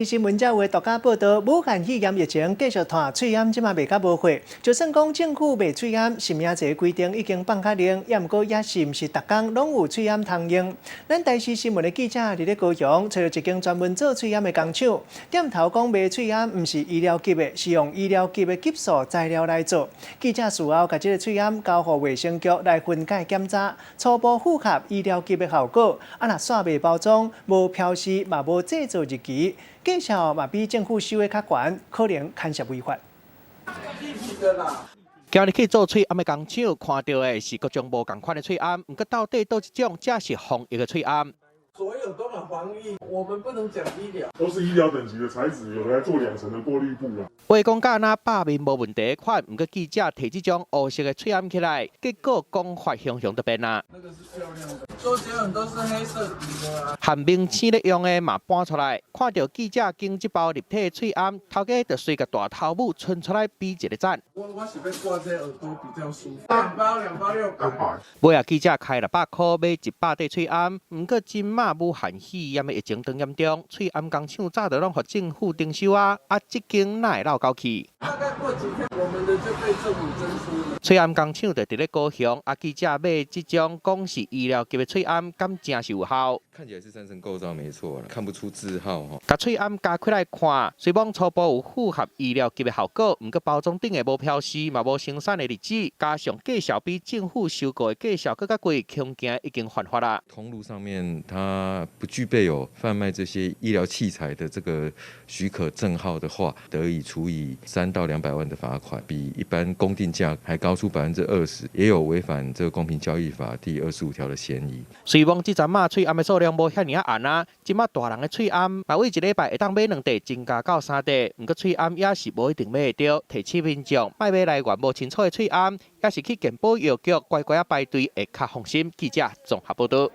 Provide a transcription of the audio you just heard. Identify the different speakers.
Speaker 1: 新闻才有独家报道，武汉肺炎疫情继续拖，喙炎即马未到无货。就算讲政府卖喙炎，是名这规定已经放卡令，也毋过也是毋是逐工拢有喙炎通用。咱台视新闻的记者伫咧高雄找到一间专门做喙炎的工厂，点头讲卖喙炎毋是医疗级的，是用医疗级的激素材料来做。记者事后甲这个喙炎交予卫生局来分解检查，初步符合医疗级的效果。若煞卖包装，无标示，嘛无制作日期。 计效嘛比政府收的较悬，可能牵涉违法。
Speaker 2: 今日去做喙炎的工厂，看到的是各种无同款的喙炎，不过到底倒一种才是防疫的喙炎？
Speaker 3: 所有都很防疫，我们不能讲医疗，
Speaker 4: 都是医疗等级的材质，有的还做2层的过滤布啊。
Speaker 2: 话讲甲那百面无问题款，不过记者摕这种黑色的喙炎起来，结果讲法熊熊就变啦。
Speaker 3: 那个是漂亮的，周杰伦都是黑色底的啊。
Speaker 2: 韩明星咧用的嘛搬出来，看到记者经这包立体的喙炎，头家就随个大头目伸出来比一个赞。
Speaker 3: 我是要挂这耳朵比较舒服，2包600。
Speaker 2: 尾啊，记者开600块买100块喙炎，不过今嘛武汉肺炎的疫情更严重，喙炎工厂早就拢互政府征收啊，这间哪会闹高去？
Speaker 3: 大概过几天，我们的就被政府征收了。
Speaker 2: 喙炎工厂就伫咧高雄，记者买这种讲是医疗级的喙炎，敢真是有效？
Speaker 5: 看起来是3层构造没错，看不出字号哈。
Speaker 2: 甲喙炎加开来看，虽讲初步有符合医疗级的效果，不过包装顶的无标示，嘛无生产的日子，加上介绍比政府收购的介绍更加贵，恐惊已经犯法啦。
Speaker 5: 通路上面它不具备有贩卖这些医疗器材的这个许可证号的话，得以处以3到200万的罚款，比一般公定价还高出20%，也有违反这个公平交易法第25条的嫌疑。
Speaker 2: 虽讲这阵嘛喙炎的数量无遐尔啊红啊，即马大人的喙炎，嘛为1礼拜会当买2袋，增加到3袋。不过喙炎也是无一定买得到，提醒民众莫买来源无清楚的喙炎，也是去健保药局乖乖啊排队会较放心。记者综合报道。